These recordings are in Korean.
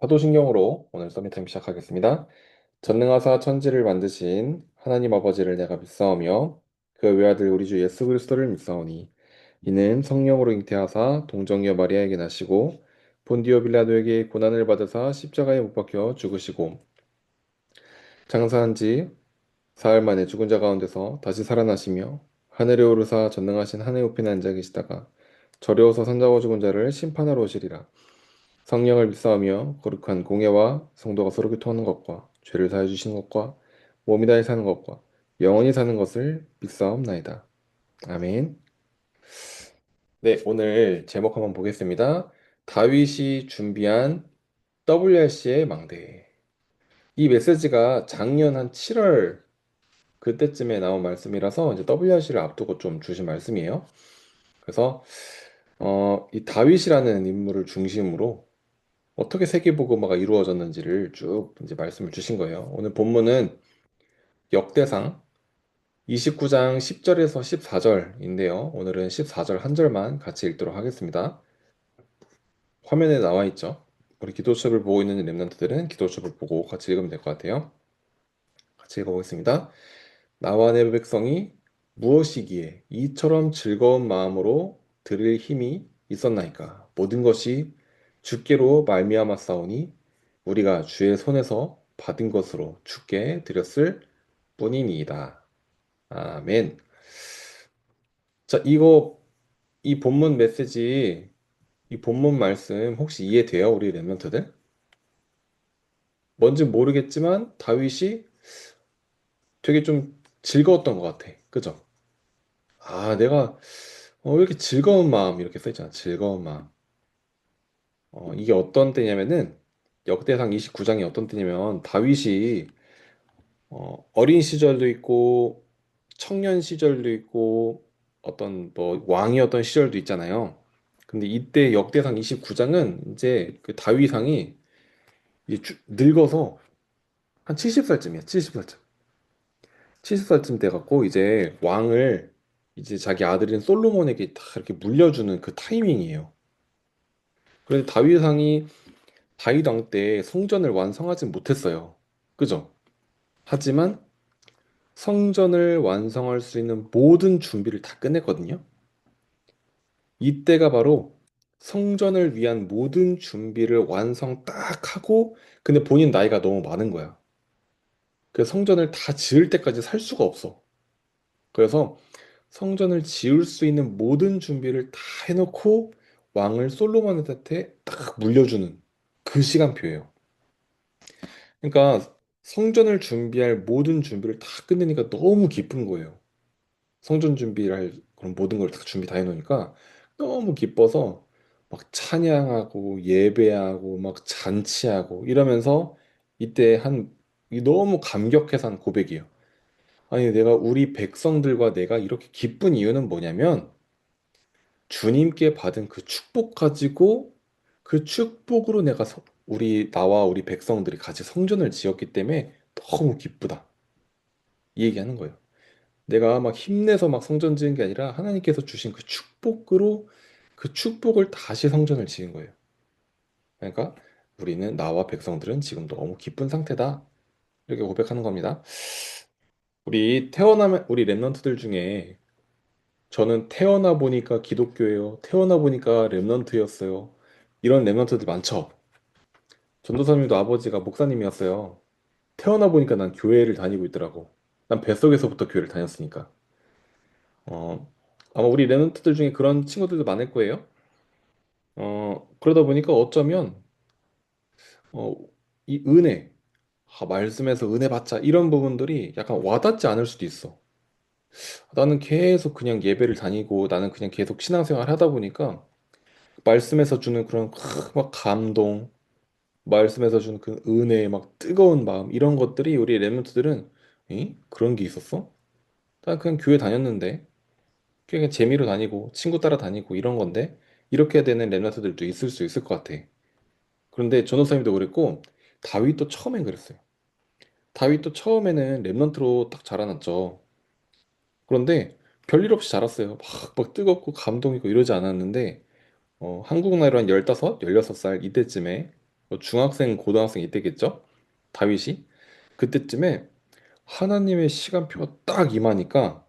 사도신경으로 오늘 서밋타임 시작하겠습니다. 전능하사 천지를 만드신 하나님 아버지를 내가 믿사오며 그 외아들 우리 주 예수 그리스도를 믿사오니 이는 성령으로 잉태하사 동정녀 마리아에게 나시고 본디오 빌라도에게 고난을 받으사 십자가에 못 박혀 죽으시고 장사한 지 사흘 만에 죽은 자 가운데서 다시 살아나시며 하늘에 오르사 전능하신 하늘 우편에 앉아 계시다가 저려오사 산자와 죽은 자를 심판하러 오시리라. 성령을 믿사오며 거룩한 공예와 성도가 서로 교통하는 것과 죄를 사해 주시는 것과 몸이 다해 사는 것과 영원히 사는 것을 믿사옵나이다. 아멘. 네, 오늘 제목 한번 보겠습니다. 다윗이 준비한 WRC의 망대. 이 메시지가 작년 한 7월 그때쯤에 나온 말씀이라서 이제 WRC를 앞두고 좀 주신 말씀이에요. 그래서 이 다윗이라는 인물을 중심으로 어떻게 세계복음화가 이루어졌는지를 쭉 이제 말씀을 주신 거예요. 오늘 본문은 역대상 29장 10절에서 14절인데요. 오늘은 14절 한 절만 같이 읽도록 하겠습니다. 화면에 나와 있죠. 우리 기도첩을 보고 있는 랩런트들은 기도첩을 보고 같이 읽으면 될 것 같아요. 같이 읽어보겠습니다. 나와 내 백성이 무엇이기에 이처럼 즐거운 마음으로 들을 힘이 있었나이까. 모든 것이 주께로 말미암았사오니 우리가 주의 손에서 받은 것으로 주께 드렸을 뿐이니이다. 아멘. 자, 이 본문 메시지, 이 본문 말씀 혹시 이해돼요? 우리 랩런트들? 뭔지 모르겠지만 다윗이 되게 좀 즐거웠던 것 같아. 그죠? 아, 내가 왜 이렇게 즐거운 마음 이렇게 써있잖아. 즐거운 마음. 이게 어떤 때냐면은 역대상 29장이 어떤 때냐면 다윗이 어린 시절도 있고 청년 시절도 있고 어떤 뭐 왕이었던 시절도 있잖아요. 근데 이때 역대상 29장은 이제 그 다윗왕이 이제 늙어서 한 70살쯤이야. 70살쯤. 70살쯤 돼갖고 이제 왕을 이제 자기 아들인 솔로몬에게 다 이렇게 물려주는 그 타이밍이에요. 그런데 다윗 왕 때 성전을 완성하진 못했어요. 그죠? 하지만 성전을 완성할 수 있는 모든 준비를 다 끝냈거든요. 이때가 바로 성전을 위한 모든 준비를 완성 딱 하고, 근데 본인 나이가 너무 많은 거야. 그래서 성전을 다 지을 때까지 살 수가 없어. 그래서 성전을 지을 수 있는 모든 준비를 다 해놓고 왕을 솔로몬한테 딱 물려주는 그 시간표예요. 그러니까 성전을 준비할 모든 준비를 다 끝내니까 너무 기쁜 거예요. 성전 준비를 할 그런 모든 걸 다 준비 다 해놓으니까 너무 기뻐서 막 찬양하고 예배하고 막 잔치하고 이러면서 이때 너무 감격해서 한 고백이에요. 아니, 내가 우리 백성들과 내가 이렇게 기쁜 이유는 뭐냐면 주님께 받은 그 축복 가지고 그 축복으로 나와 우리 백성들이 같이 성전을 지었기 때문에 너무 기쁘다. 이 얘기하는 거예요. 내가 막 힘내서 막 성전 지은 게 아니라 하나님께서 주신 그 축복으로 그 축복을 다시 성전을 지은 거예요. 그러니까 나와 백성들은 지금 너무 기쁜 상태다. 이렇게 고백하는 겁니다. 우리 랩런트들 중에 저는 태어나 보니까 기독교예요. 태어나 보니까 랩런트였어요. 이런 랩런트들 많죠. 전도사님도 아버지가 목사님이었어요. 태어나 보니까 난 교회를 다니고 있더라고. 난 뱃속에서부터 교회를 다녔으니까. 어, 아마 우리 랩런트들 중에 그런 친구들도 많을 거예요. 그러다 보니까 어쩌면, 어, 이 말씀에서 은혜 받자, 이런 부분들이 약간 와닿지 않을 수도 있어. 나는 계속 그냥 예배를 다니고, 나는 그냥 계속 신앙생활 하다 보니까, 말씀에서 주는 그런 막 감동, 말씀에서 주는 그 은혜, 막 뜨거운 마음, 이런 것들이 우리 랩런트들은, 그런 게 있었어? 난 그냥 교회 다녔는데, 그냥 재미로 다니고, 친구 따라 다니고, 이런 건데, 이렇게 되는 랩런트들도 있을 수 있을 것 같아. 그런데 전도사님도 그랬고 다윗도 처음엔 그랬어요. 다윗도 처음에는 랩런트로 딱 자라났죠. 그런데 별일 없이 자랐어요. 막 뜨겁고 감동 있고 이러지 않았는데 한국 나이로 한 15, 16살 이때쯤에 중학생, 고등학생 이때겠죠? 다윗이. 그때쯤에 하나님의 시간표가 딱 임하니까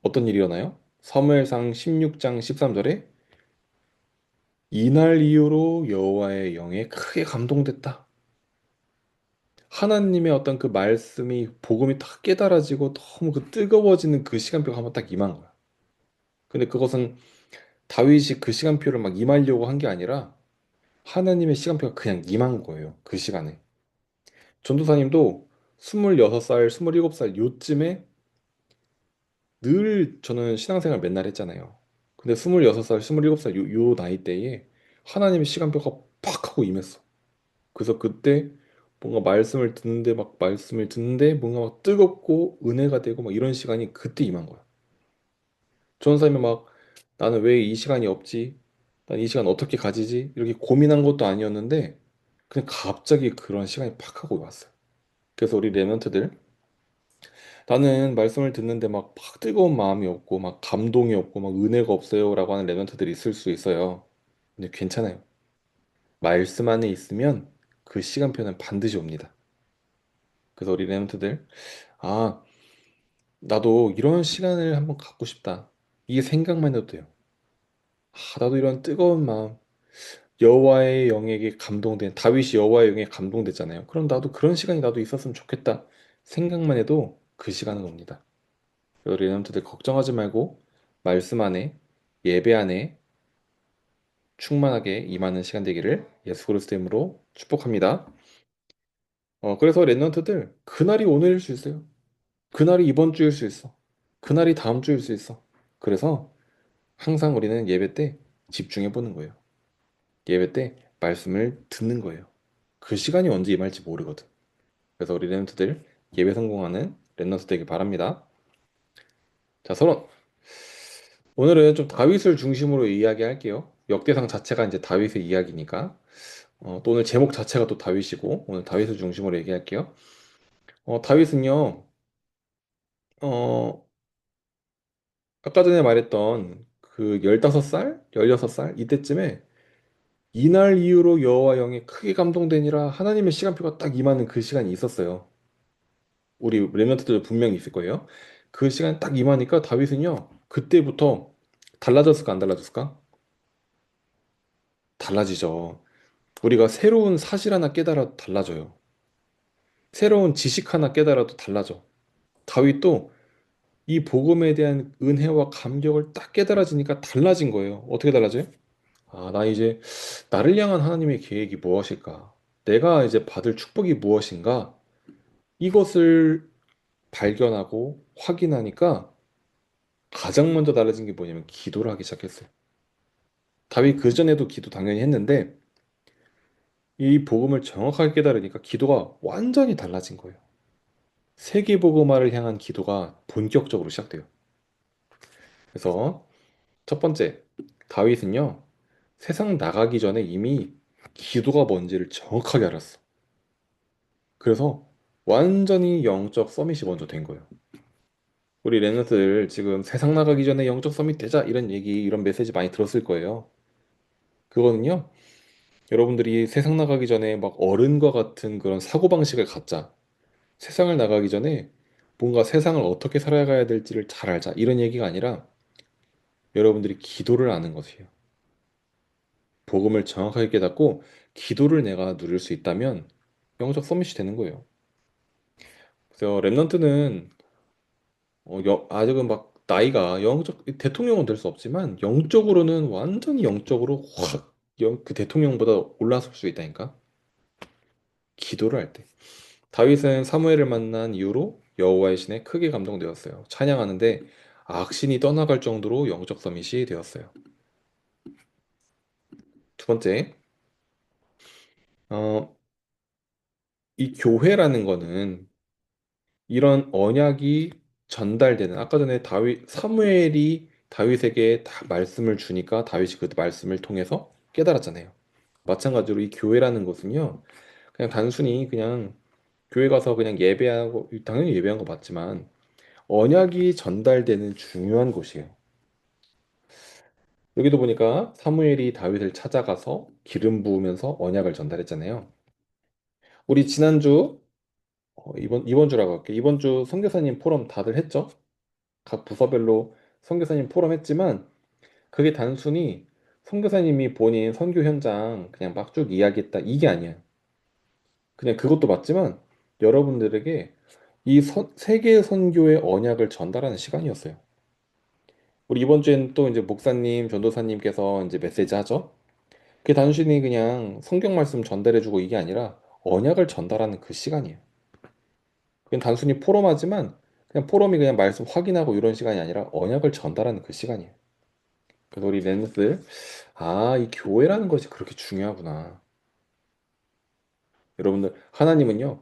어떤 일이 일어나요? 사무엘상 16장 13절에 이날 이후로 여호와의 영에 크게 감동됐다. 하나님의 어떤 그 말씀이 복음이 딱 깨달아지고 너무 그 뜨거워지는 그 시간표가 한번 딱 임한 거야. 근데 그것은 다윗이 그 시간표를 막 임하려고 한 게 아니라 하나님의 시간표가 그냥 임한 거예요. 그 시간에. 전도사님도 26살, 27살 요쯤에 늘 저는 신앙생활 맨날 했잖아요. 근데 26살, 27살 요 나이 대에 하나님의 시간표가 팍 하고 임했어. 그래서 그때 뭔가 말씀을 듣는데 뭔가 막 뜨겁고 은혜가 되고 막 이런 시간이 그때 임한 거야. 전도사님이 막 나는 왜 이 시간이 없지? 난 이 시간 어떻게 가지지? 이렇게 고민한 것도 아니었는데 그냥 갑자기 그런 시간이 팍 하고 왔어요. 그래서 우리 레멘트들 나는 말씀을 듣는데 막 뜨거운 마음이 없고 막 감동이 없고 막 은혜가 없어요라고 하는 레멘트들이 있을 수 있어요. 근데 괜찮아요. 말씀 안에 있으면 그 시간표는 반드시 옵니다. 그래서 우리 레멘트들 아 나도 이런 시간을 한번 갖고 싶다. 이게 생각만 해도 돼요. 나도 이런 뜨거운 마음 여호와의 영에게 감동된 다윗이 여호와의 영에 감동됐잖아요. 그럼 나도 그런 시간이 나도 있었으면 좋겠다. 생각만 해도 그 시간은 옵니다. 우리 레몬트들 걱정하지 말고 말씀 안에 예배 안에 충만하게 임하는 시간 되기를 예수 그리스도 이름으로 축복합니다. 그래서 랩런트들 그날이 오늘일 수 있어요. 그날이 이번 주일 수 있어. 그날이 다음 주일 수 있어. 그래서 항상 우리는 예배 때 집중해 보는 거예요. 예배 때 말씀을 듣는 거예요. 그 시간이 언제 임할지 모르거든. 그래서 우리 랩런트들 예배 성공하는 랩런트 되길 바랍니다. 자, 서론. 오늘은 좀 다윗을 중심으로 이야기할게요. 역대상 자체가 이제 다윗의 이야기니까. 또 오늘 제목 자체가 또 다윗이고, 오늘 다윗을 중심으로 얘기할게요. 다윗은요, 어, 아까 전에 말했던 그 15살, 16살 이때쯤에 이날 이후로 여호와 영에 크게 감동되니라 하나님의 시간표가 딱 임하는 그 시간이 있었어요. 우리 렘넌트들 분명히 있을 거예요. 그 시간 딱 임하니까 다윗은요, 그때부터 달라졌을까 안 달라졌을까? 달라지죠. 우리가 새로운 사실 하나 깨달아도 달라져요. 새로운 지식 하나 깨달아도 달라져. 다윗도 이 복음에 대한 은혜와 감격을 딱 깨달아지니까 달라진 거예요. 어떻게 달라져요? 나 이제 나를 향한 하나님의 계획이 무엇일까? 내가 이제 받을 축복이 무엇인가? 이것을 발견하고 확인하니까 가장 먼저 달라진 게 뭐냐면 기도를 하기 시작했어요. 다윗 그전에도 기도 당연히 했는데 이 복음을 정확하게 깨달으니까 기도가 완전히 달라진 거예요. 세계복음화를 향한 기도가 본격적으로 시작돼요. 그래서 첫 번째, 다윗은요, 세상 나가기 전에 이미 기도가 뭔지를 정확하게 알았어. 그래서 완전히 영적 서밋이 먼저 된 거예요. 우리 랩런트들 지금 세상 나가기 전에 영적 서밋 되자 이런 얘기, 이런 메시지 많이 들었을 거예요. 그거는요, 여러분들이 세상 나가기 전에 막 어른과 같은 그런 사고방식을 갖자. 세상을 나가기 전에 뭔가 세상을 어떻게 살아가야 될지를 잘 알자. 이런 얘기가 아니라 여러분들이 기도를 아는 것이에요. 복음을 정확하게 깨닫고 기도를 내가 누릴 수 있다면 영적 서밋이 되는 거예요. 그래서 랩런트는 아직은 막 나이가 영적 대통령은 될 수 없지만 영적으로는 완전히 영적으로 확 그 대통령보다 올라설 수 있다니까. 기도를 할 때. 다윗은 사무엘을 만난 이후로 여호와의 신에 크게 감동되었어요. 찬양하는데 악신이 떠나갈 정도로 영적 서밋이 되었어요. 두 번째, 어, 이 교회라는 거는 이런 언약이 전달되는 아까 전에 사무엘이 다윗에게 다 말씀을 주니까 다윗이 그 말씀을 통해서 깨달았잖아요. 마찬가지로 이 교회라는 것은요. 그냥 단순히 그냥 교회 가서 그냥 예배하고 당연히 예배한 거 맞지만 언약이 전달되는 중요한 곳이에요. 여기도 보니까 사무엘이 다윗을 찾아가서 기름 부으면서 언약을 전달했잖아요. 우리 지난주, 이번 주라고 할게. 이번 주 선교사님 포럼 다들 했죠? 각 부서별로 선교사님 포럼 했지만 그게 단순히 선교사님이 본인 선교 현장 그냥 막 쭉 이야기했다 이게 아니야. 그냥 그것도 맞지만 여러분들에게 이 세계 선교의 언약을 전달하는 시간이었어요. 우리 이번 주에는 또 이제 목사님, 전도사님께서 이제 메시지 하죠. 그게 단순히 그냥 성경 말씀 전달해주고 이게 아니라 언약을 전달하는 그 시간이에요. 그냥 단순히 포럼하지만 그냥 포럼이 그냥 말씀 확인하고 이런 시간이 아니라 언약을 전달하는 그 시간이에요. 그래서 우리 랩런트들, 아, 이 교회라는 것이 그렇게 중요하구나. 여러분들, 하나님은요,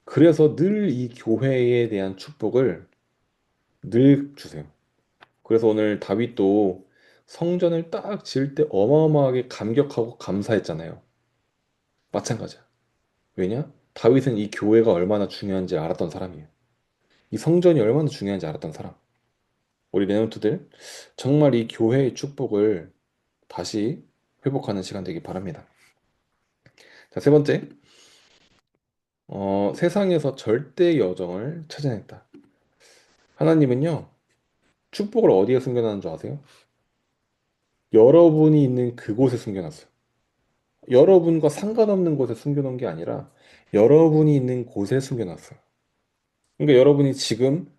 그래서 늘 이 교회에 대한 축복을 늘 주세요. 그래서 오늘 다윗도 성전을 딱 지을 때 어마어마하게 감격하고 감사했잖아요. 마찬가지야. 왜냐? 다윗은 이 교회가 얼마나 중요한지 알았던 사람이에요. 이 성전이 얼마나 중요한지 알았던 사람. 우리 레노트들 정말 이 교회의 축복을 다시 회복하는 시간 되길 바랍니다. 자, 세 번째, 세상에서 절대 여정을 찾아냈다. 하나님은요, 축복을 어디에 숨겨놨는 줄 아세요? 여러분이 있는 그곳에 숨겨놨어요. 여러분과 상관없는 곳에 숨겨놓은 게 아니라 여러분이 있는 곳에 숨겨놨어요. 그러니까 여러분이 지금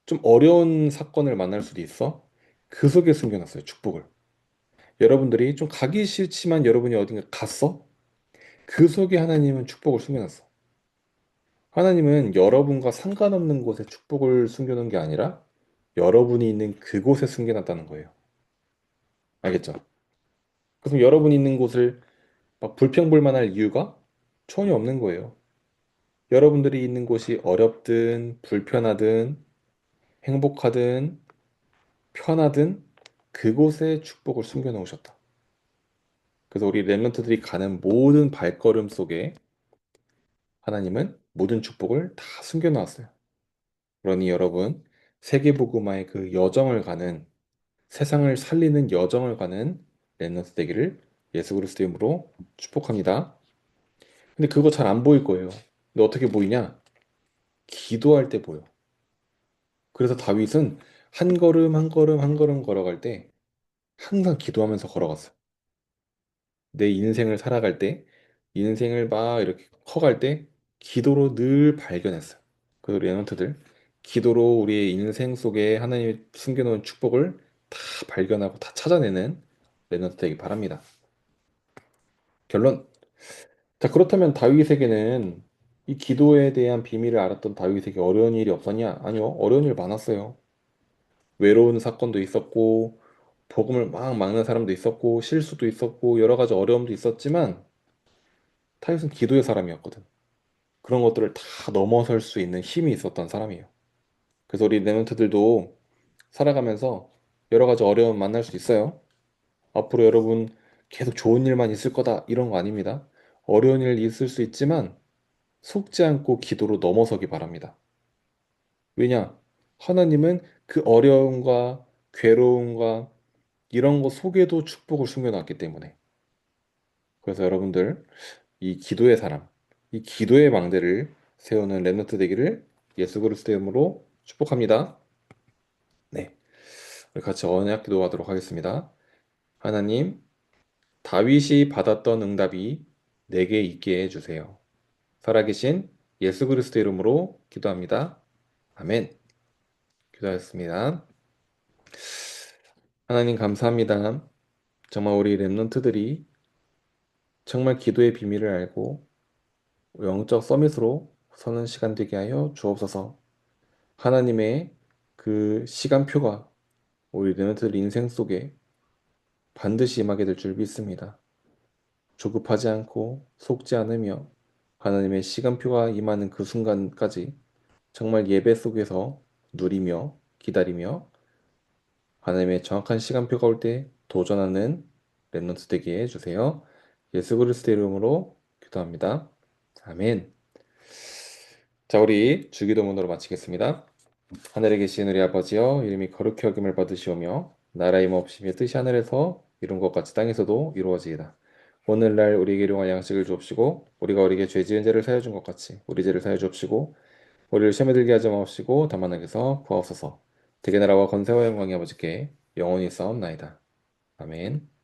좀 어려운 사건을 만날 수도 있어. 그 속에 숨겨놨어요, 축복을. 여러분들이 좀 가기 싫지만 여러분이 어딘가 갔어? 그 속에 하나님은 축복을 숨겨놨어. 하나님은 여러분과 상관없는 곳에 축복을 숨겨놓은 게 아니라 여러분이 있는 그곳에 숨겨놨다는 거예요. 알겠죠? 그래서 여러분이 있는 곳을 막 불평불만할 이유가 전혀 없는 거예요. 여러분들이 있는 곳이 어렵든 불편하든 행복하든 편하든 그곳에 축복을 숨겨 놓으셨다. 그래서 우리 랩런트들이 가는 모든 발걸음 속에 하나님은 모든 축복을 다 숨겨 놓았어요. 그러니 여러분, 세계복음화의 그 여정을 가는 세상을 살리는 여정을 가는 랩런트 되기를 예수 그리스도 이름으로 축복합니다. 근데 그거 잘 안 보일 거예요. 근데 어떻게 보이냐? 기도할 때 보여. 그래서 다윗은 한 걸음 한 걸음 한 걸음 걸어갈 때 항상 기도하면서 걸어갔어요. 내 인생을 살아갈 때, 인생을 막 이렇게 커갈 때 기도로 늘 발견했어요. 그 레넌트들 기도로 우리의 인생 속에 하나님이 숨겨놓은 축복을 다 발견하고 다 찾아내는 레넌트 되기 바랍니다. 결론. 자, 그렇다면 다윗에게는 이 기도에 대한 비밀을 알았던 다윗에게 어려운 일이 없었냐? 아니요, 어려운 일 많았어요. 외로운 사건도 있었고, 복음을 막 막는 사람도 있었고, 실수도 있었고, 여러 가지 어려움도 있었지만, 다윗은 기도의 사람이었거든. 그런 것들을 다 넘어설 수 있는 힘이 있었던 사람이에요. 그래서 우리 레몬트들도 살아가면서 여러 가지 어려움 만날 수 있어요. 앞으로 여러분 계속 좋은 일만 있을 거다 이런 거 아닙니다. 어려운 일 있을 수 있지만 속지 않고 기도로 넘어서기 바랍니다. 왜냐? 하나님은 그 어려움과 괴로움과 이런 거 속에도 축복을 숨겨놨기 때문에. 그래서 여러분들 이 기도의 사람, 이 기도의 망대를 세우는 랩너트 되기를 예수 그리스도 이름으로 축복합니다. 네, 우리 같이 언약 기도하도록 하겠습니다. 하나님, 다윗이 받았던 응답이 내게 있게 해주세요. 살아계신 예수 그리스도 이름으로 기도합니다. 아멘. 기도하였습니다. 하나님 감사합니다. 정말 우리 랩런트들이 정말 기도의 비밀을 알고 영적 서밋으로 서는 시간 되게 하여 주옵소서. 하나님의 그 시간표가 우리 랩런트들 인생 속에 반드시 임하게 될 줄 믿습니다. 조급하지 않고 속지 않으며 하나님의 시간표가 임하는 그 순간까지 정말 예배 속에서 누리며 기다리며 하나님의 정확한 시간표가 올 때 도전하는 랩런트 되게 해주세요. 예수 그리스도 이름으로 기도합니다. 아멘. 자, 우리 주기도문으로 마치겠습니다. 하늘에 계신 우리 아버지여, 이름이 거룩히 여김을 받으시오며 나라의 마옵시며 뜻이 하늘에서 이룬 것 같이 땅에서도 이루어지이다. 오늘날 우리에게 일용할 양식을 주옵시고 우리가 우리에게 죄 지은 자를 사여 준 것 같이 우리 죄를 사여 주옵시고 우리를 시험에 들게 하지 마옵시고 다만 악에서 구하옵소서. 대개 나라와 권세와 영광이 아버지께 영원히 있사옵나이다. 아멘.